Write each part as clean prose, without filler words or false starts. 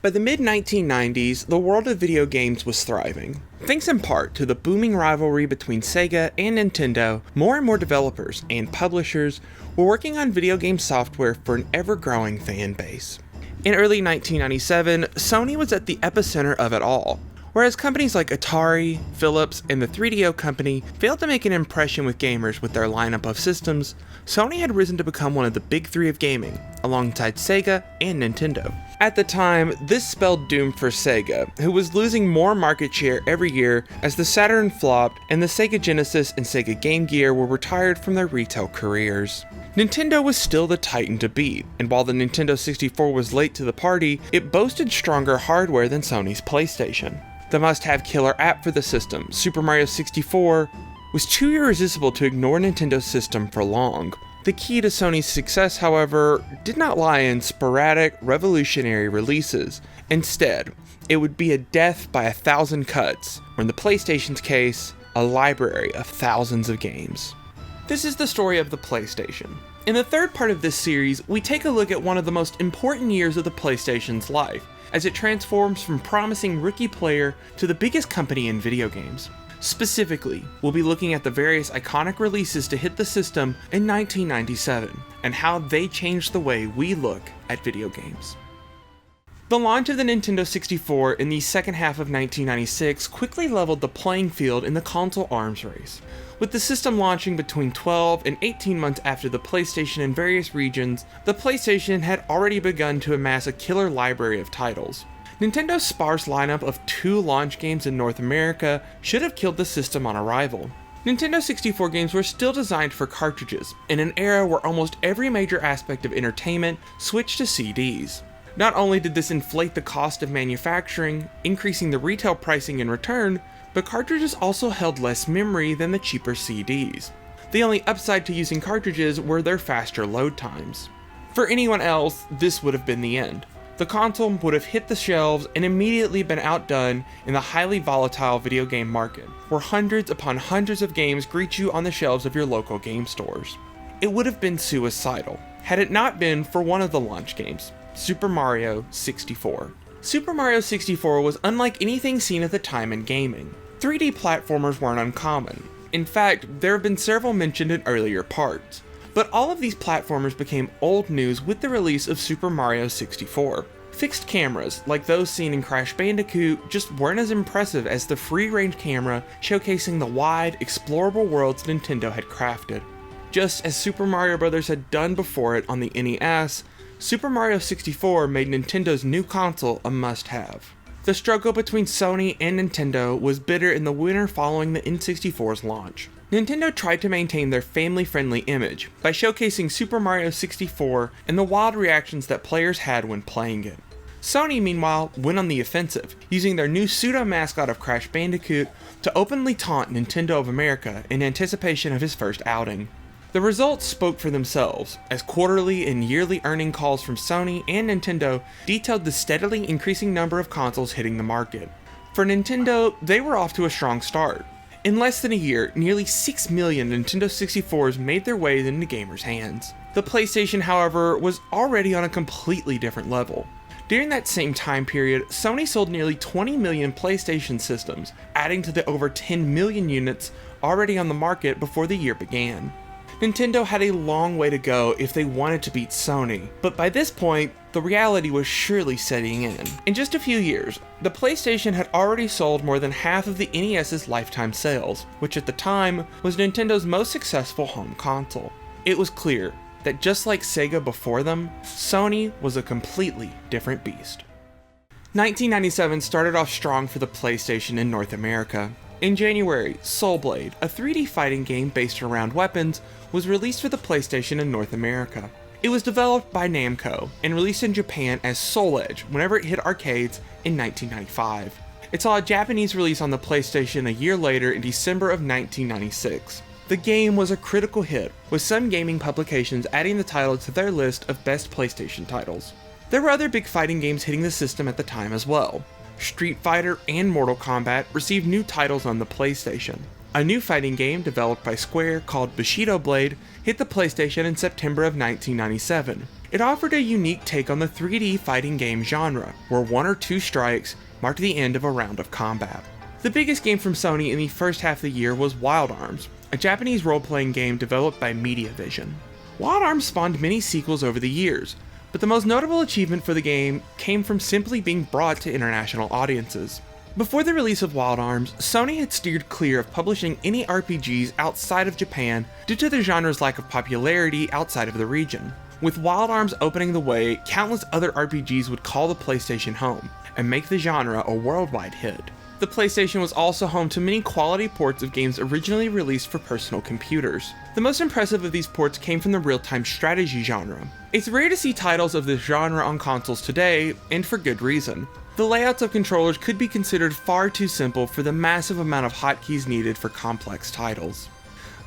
By the mid-1990s, the world of video games was thriving. Thanks in part to the booming rivalry between Sega and Nintendo, more and more developers and publishers were working on video game software for an ever-growing fan base. In early 1997, Sony was at the epicenter of it all. Whereas companies like Atari, Philips, and the 3DO company failed to make an impression with gamers with their lineup of systems, Sony had risen to become one of the big three of gaming, alongside Sega and Nintendo. At the time, this spelled doom for Sega, who was losing more market share every year as the Saturn flopped and the Sega Genesis and Sega Game Gear were retired from their retail careers. Nintendo was still the titan to beat, and while the Nintendo 64 was late to the party, it boasted stronger hardware than Sony's PlayStation. The must-have killer app for the system, Super Mario 64, was too irresistible to ignore Nintendo's system for long. The key to Sony's success, however, did not lie in sporadic, revolutionary releases. Instead, it would be a death by 1,000 cuts, or in the PlayStation's case, a library of thousands of games. This is the story of the PlayStation. In the third part of this series, we take a look at one of the most important years of the PlayStation's life, as it transforms from promising rookie player to the biggest company in video games. Specifically, we'll be looking at the various iconic releases to hit the system in 1997, and how they changed the way we look at video games. The launch of the Nintendo 64 in the second half of 1996 quickly leveled the playing field in the console arms race. With the system launching between 12 and 18 months after the PlayStation in various regions, the PlayStation had already begun to amass a killer library of titles. Nintendo's sparse lineup of 2 launch games in North America should have killed the system on arrival. Nintendo 64 games were still designed for cartridges, in an era where almost every major aspect of entertainment switched to CDs. Not only did this inflate the cost of manufacturing, increasing the retail pricing in return, but cartridges also held less memory than the cheaper CDs. The only upside to using cartridges were their faster load times. For anyone else, this would have been the end. The console would have hit the shelves and immediately been outdone in the highly volatile video game market, where hundreds upon hundreds of games greet you on the shelves of your local game stores. It would have been suicidal, had it not been for one of the launch games, Super Mario 64. Super Mario 64 was unlike anything seen at the time in gaming. 3D platformers weren't uncommon. In fact, there have been several mentioned in earlier parts. But all of these platformers became old news with the release of Super Mario 64. Fixed cameras, like those seen in Crash Bandicoot, just weren't as impressive as the free-range camera showcasing the wide, explorable worlds Nintendo had crafted. Just as Super Mario Bros. Had done before it on the NES, Super Mario 64 made Nintendo's new console a must-have. The struggle between Sony and Nintendo was bitter in the winter following the N64's launch. Nintendo tried to maintain their family-friendly image by showcasing Super Mario 64 and the wild reactions that players had when playing it. Sony, meanwhile, went on the offensive, using their new pseudo-mascot of Crash Bandicoot to openly taunt Nintendo of America in anticipation of his first outing. The results spoke for themselves, as quarterly and yearly earning calls from Sony and Nintendo detailed the steadily increasing number of consoles hitting the market. For Nintendo, they were off to a strong start. In less than a year, nearly 6 million Nintendo 64s made their way into gamers' hands. The PlayStation, however, was already on a completely different level. During that same time period, Sony sold nearly 20 million PlayStation systems, adding to the over 10 million units already on the market before the year began. Nintendo had a long way to go if they wanted to beat Sony, but by this point, the reality was surely setting in. In just a few years, the PlayStation had already sold more than half of the NES's lifetime sales, which at the time was Nintendo's most successful home console. It was clear that just like Sega before them, Sony was a completely different beast. 1997 started off strong for the PlayStation in North America. In January, Soul Blade, a 3D fighting game based around weapons, was released for the PlayStation in North America. It was developed by Namco and released in Japan as Soul Edge whenever it hit arcades in 1995. It saw a Japanese release on the PlayStation a year later in December of 1996. The game was a critical hit, with some gaming publications adding the title to their list of best PlayStation titles. There were other big fighting games hitting the system at the time as well. Street Fighter and Mortal Kombat received new titles on the PlayStation. A new fighting game developed by Square called Bushido Blade hit the PlayStation in September of 1997, It offered a unique take on the 3D fighting game genre, where 1 or 2 strikes marked the end of a round of combat. The biggest game from Sony in the first half of the year was Wild Arms, a Japanese role-playing game developed by MediaVision. Wild Arms spawned many sequels over the years, but the most notable achievement for the game came from simply being brought to international audiences. Before the release of Wild Arms, Sony had steered clear of publishing any RPGs outside of Japan due to the genre's lack of popularity outside of the region. With Wild Arms opening the way, countless other RPGs would call the PlayStation home and make the genre a worldwide hit. The PlayStation was also home to many quality ports of games originally released for personal computers. The most impressive of these ports came from the real-time strategy genre. It's rare to see titles of this genre on consoles today, and for good reason. The layouts of controllers could be considered far too simple for the massive amount of hotkeys needed for complex titles.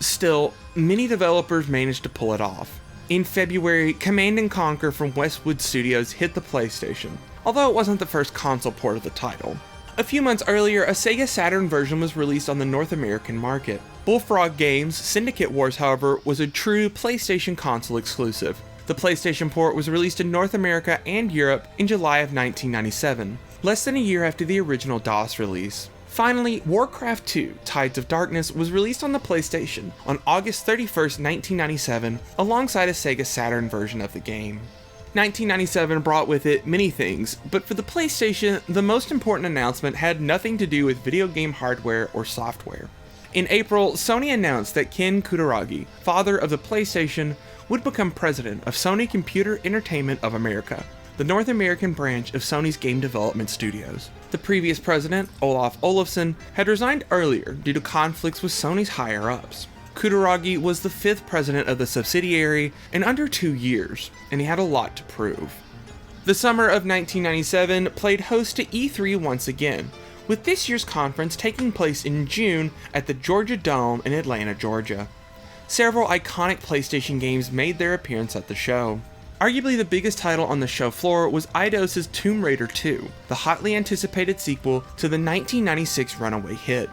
Still, many developers managed to pull it off. In February, Command & Conquer from Westwood Studios hit the PlayStation, although it wasn't the first console port of the title. A few months earlier, a Sega Saturn version was released on the North American market. Bullfrog Games' Syndicate Wars, however, was a true PlayStation console exclusive. The PlayStation port was released in North America and Europe in July of 1997, less than a year after the original DOS release. Finally, Warcraft 2: Tides of Darkness was released on the PlayStation on August 31st, 1997, alongside a Sega Saturn version of the game. 1997 brought with it many things, but for the PlayStation, the most important announcement had nothing to do with video game hardware or software. In April, Sony announced that Ken Kutaragi, father of the PlayStation, would become president of Sony Computer Entertainment of America, the North American branch of Sony's game development studios. The previous president, Olaf Olafsson, had resigned earlier due to conflicts with Sony's higher-ups. Kutaragi was the 5th president of the subsidiary in under 2 years, and he had a lot to prove. The summer of 1997 played host to E3 once again, with this year's conference taking place in June at the Georgia Dome in Atlanta, Georgia. Several iconic PlayStation games made their appearance at the show. Arguably the biggest title on the show floor was Eidos' Tomb Raider 2, the hotly anticipated sequel to the 1996 runaway hit.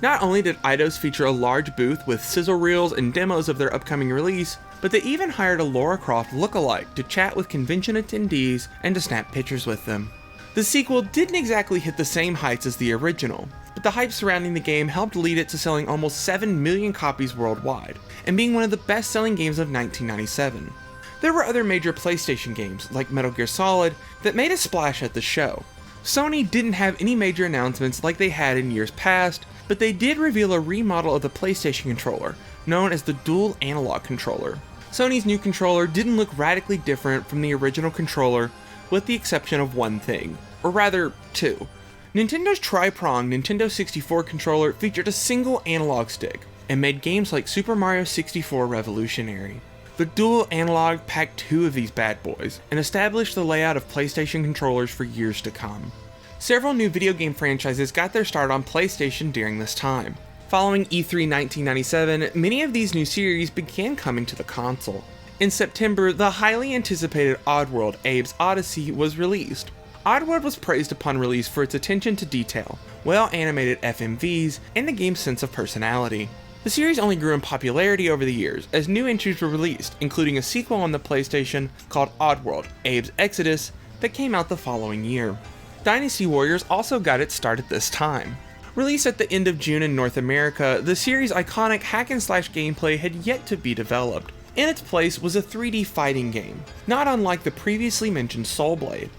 Not only did Eidos feature a large booth with sizzle reels and demos of their upcoming release, but they even hired a Lara Croft lookalike to chat with convention attendees and to snap pictures with them. The sequel didn't exactly hit the same heights as the original, but the hype surrounding the game helped lead it to selling almost 7 million copies worldwide, and being one of the best-selling games of 1997. There were other major PlayStation games, like Metal Gear Solid, that made a splash at the show. Sony didn't have any major announcements like they had in years past, but they did reveal a remodel of the PlayStation controller, known as the Dual Analog Controller. Sony's new controller didn't look radically different from the original controller, with the exception of one thing, or rather, two. Nintendo's tri-pronged Nintendo 64 controller featured a single analog stick, and made games like Super Mario 64 revolutionary. The dual analog packed 2 of these bad boys, and established the layout of PlayStation controllers for years to come. Several new video game franchises got their start on PlayStation during this time. Following E3 1997, many of these new series began coming to the console. In September, the highly anticipated Oddworld: Abe's Odyssey was released. Oddworld was praised upon release for its attention to detail, well-animated FMVs, and the game's sense of personality. The series only grew in popularity over the years, as new entries were released, including a sequel on the PlayStation called Oddworld: Abe's Exodus that came out the following year. Dynasty Warriors also got its start at this time. Released at the end of June in North America, the series' iconic hack-and-slash gameplay had yet to be developed. In its place was a 3D fighting game, not unlike the previously mentioned Soul Blade.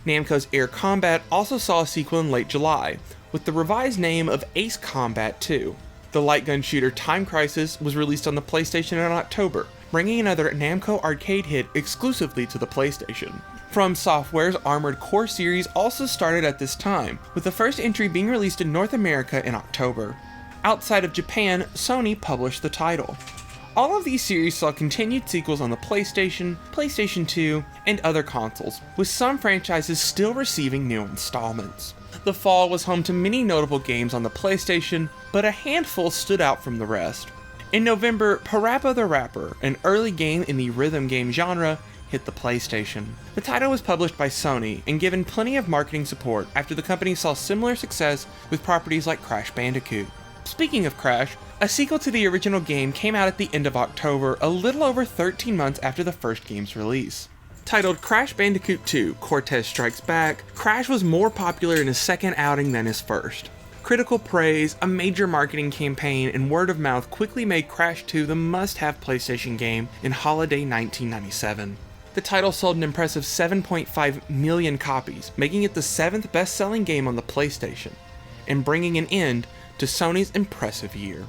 Namco's Air Combat also saw a sequel in late July, with the revised name of Ace Combat 2. The light gun shooter Time Crisis was released on the PlayStation in October, bringing another Namco arcade hit exclusively to the PlayStation. From Software's Armored Core series also started at this time, with the first entry being released in North America in October. Outside of Japan, Sony published the title. All of these series saw continued sequels on the PlayStation, PlayStation 2, and other consoles, with some franchises still receiving new installments. The fall was home to many notable games on the PlayStation, but a handful stood out from the rest. In November, Parappa the Rapper, an early game in the rhythm game genre, hit the PlayStation. The title was published by Sony and given plenty of marketing support after the company saw similar success with properties like Crash Bandicoot. Speaking of Crash, a sequel to the original game came out at the end of October, a little over 13 months after the first game's release. Titled Crash Bandicoot 2: Cortez Strikes Back, Crash was more popular in his second outing than his first. Critical praise, a major marketing campaign, and word of mouth quickly made Crash 2 the must-have PlayStation game in holiday 1997. The title sold an impressive 7.5 million copies, making it the 7th best-selling game on the PlayStation, and bringing an end to Sony's impressive year.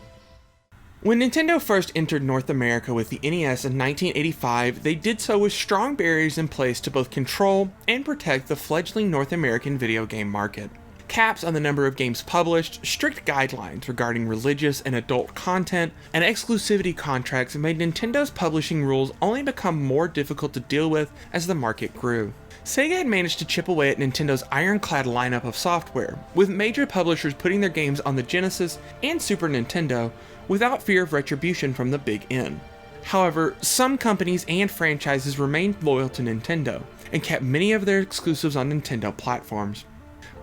When Nintendo first entered North America with the NES in 1985, they did so with strong barriers in place to both control and protect the fledgling North American video game market. Caps on the number of games published, strict guidelines regarding religious and adult content, and exclusivity contracts made Nintendo's publishing rules only become more difficult to deal with as the market grew. Sega had managed to chip away at Nintendo's ironclad lineup of software, with major publishers putting their games on the Genesis and Super Nintendo without fear of retribution from the Big N. However, some companies and franchises remained loyal to Nintendo, and kept many of their exclusives on Nintendo platforms.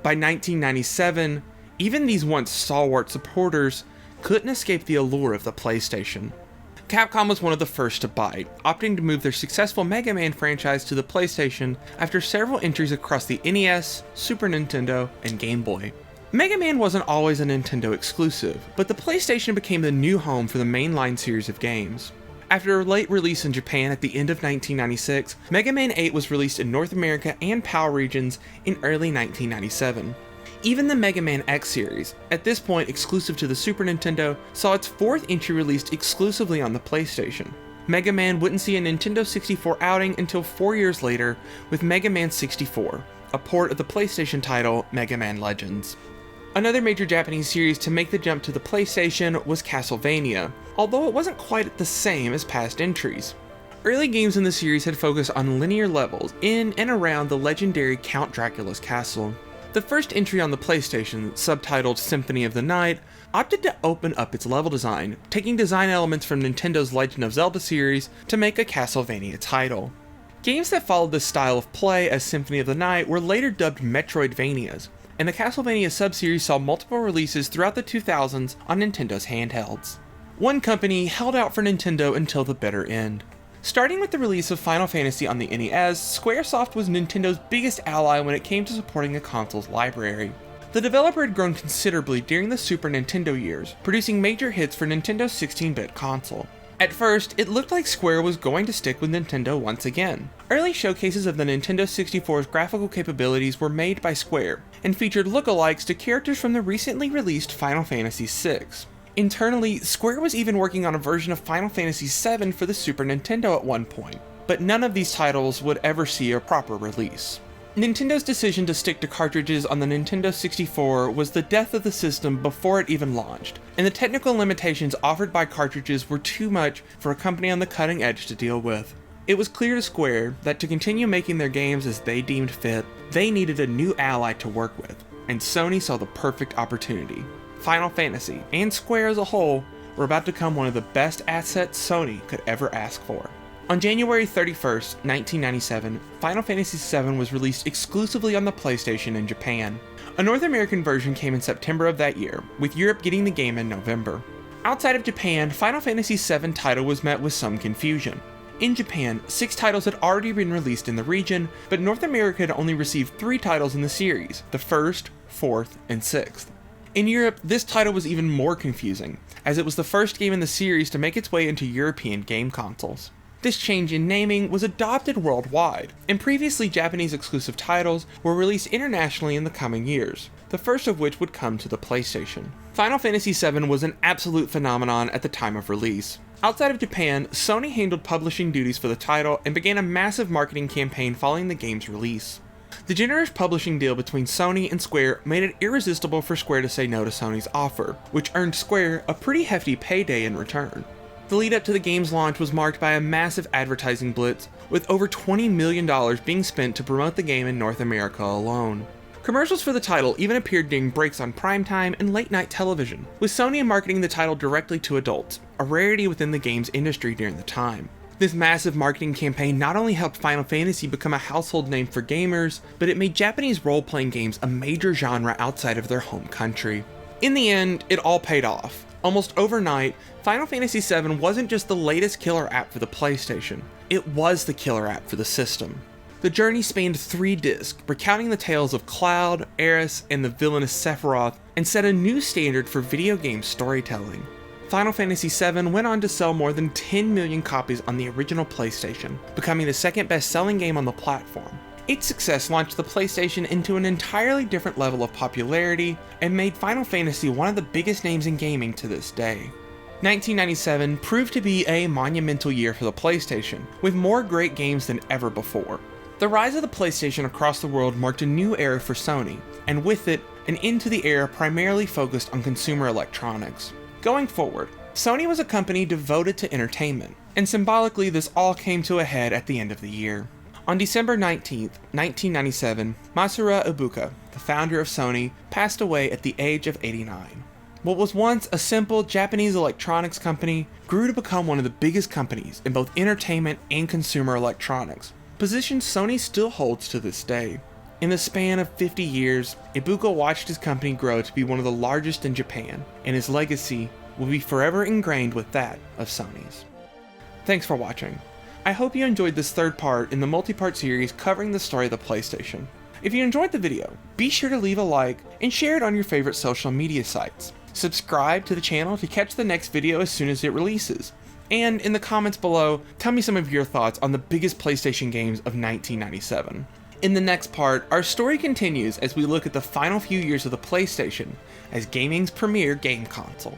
By 1997, even these once stalwart supporters couldn't escape the allure of the PlayStation. Capcom was one of the first to bite, opting to move their successful Mega Man franchise to the PlayStation after several entries across the NES, Super Nintendo, and Game Boy. Mega Man wasn't always a Nintendo exclusive, but the PlayStation became the new home for the mainline series of games. After a late release in Japan at the end of 1996, Mega Man 8 was released in North America and PAL regions in early 1997. Even the Mega Man X series, at this point exclusive to the Super Nintendo, saw its fourth entry released exclusively on the PlayStation. Mega Man wouldn't see a Nintendo 64 outing until 4 years later with Mega Man 64, a port of the PlayStation title Mega Man Legends. Another major Japanese series to make the jump to the PlayStation was Castlevania, although it wasn't quite the same as past entries. Early games in the series had focused on linear levels in and around the legendary Count Dracula's castle. The first entry on the PlayStation, subtitled Symphony of the Night, opted to open up its level design, taking design elements from Nintendo's Legend of Zelda series to make a Castlevania title. Games that followed this style of play as Symphony of the Night were later dubbed Metroidvanias, and the Castlevania subseries saw multiple releases throughout the 2000s on Nintendo's handhelds. One company held out for Nintendo until the bitter end. Starting with the release of Final Fantasy on the NES, Squaresoft was Nintendo's biggest ally when it came to supporting the console's library. The developer had grown considerably during the Super Nintendo years, producing major hits for Nintendo's 16-bit console. At first, it looked like Square was going to stick with Nintendo once again. Early showcases of the Nintendo 64's graphical capabilities were made by Square, and featured lookalikes to characters from the recently released Final Fantasy VI. Internally, Square was even working on a version of Final Fantasy VII for the Super Nintendo at one point, but none of these titles would ever see a proper release. Nintendo's decision to stick to cartridges on the Nintendo 64 was the death of the system before it even launched, and the technical limitations offered by cartridges were too much for a company on the cutting edge to deal with. It was clear to Square that to continue making their games as they deemed fit, they needed a new ally to work with, and Sony saw the perfect opportunity. Final Fantasy, and Square as a whole, were about to become one of the best assets Sony could ever ask for. On January 31st, 1997, Final Fantasy VII was released exclusively on the PlayStation in Japan. A North American version came in September of that year, with Europe getting the game in November. Outside of Japan, Final Fantasy VII title was met with some confusion. In Japan, 6 titles had already been released in the region, but North America had only received 3 titles in the series, the 1st, 4th, and 6th. In Europe, this title was even more confusing, as it was the first game in the series to make its way into European game consoles. This change in naming was adopted worldwide, and previously Japanese exclusive titles were released internationally in the coming years, the first of which would come to the PlayStation. Final Fantasy VII was an absolute phenomenon at the time of release. Outside of Japan, Sony handled publishing duties for the title and began a massive marketing campaign following the game's release. The generous publishing deal between Sony and Square made it irresistible for Square to say no to Sony's offer, which earned Square a pretty hefty payday in return. The lead up to the game's launch was marked by a massive advertising blitz, with over $20 million being spent to promote the game in North America alone. Commercials for the title even appeared during breaks on primetime and late-night television, with Sony marketing the title directly to adults, a rarity within the games industry during the time. This massive marketing campaign not only helped Final Fantasy become a household name for gamers, but it made Japanese role-playing games a major genre outside of their home country. In the end, it all paid off, Almost overnight, Final Fantasy VII wasn't just the latest killer app for the PlayStation, it was the killer app for the system. The journey spanned 3 discs, recounting the tales of Cloud, Aeris, and the villainous Sephiroth, and set a new standard for video game storytelling. Final Fantasy VII went on to sell more than 10 million copies on the original PlayStation, becoming the second best-selling game on the platform. Its success launched the PlayStation into an entirely different level of popularity, and made Final Fantasy one of the biggest names in gaming to this day. 1997 proved to be a monumental year for the PlayStation, with more great games than ever before. The rise of the PlayStation across the world marked a new era for Sony, and with it, an end to the era primarily focused on consumer electronics. Going forward, Sony was a company devoted to entertainment, and symbolically this all came to a head at the end of the year. On December 19th, 1997, Masaru Ibuka, the founder of Sony, passed away at the age of 89. What was once a simple Japanese electronics company grew to become one of the biggest companies in both entertainment and consumer electronics, position Sony still holds to this day. In the span of 50 years, Ibuka watched his company grow to be one of the largest in Japan, and his legacy will be forever ingrained with that of Sony's. Thanks for watching. I hope you enjoyed this third part in the multi-part series covering the story of the PlayStation. If you enjoyed the video, be sure to leave a like and share it on your favorite social media sites. Subscribe to the channel to catch the next video as soon as it releases. And in the comments below, tell me some of your thoughts on the biggest PlayStation games of 1997. In the next part, our story continues as we look at the final few years of the PlayStation as gaming's premier game console.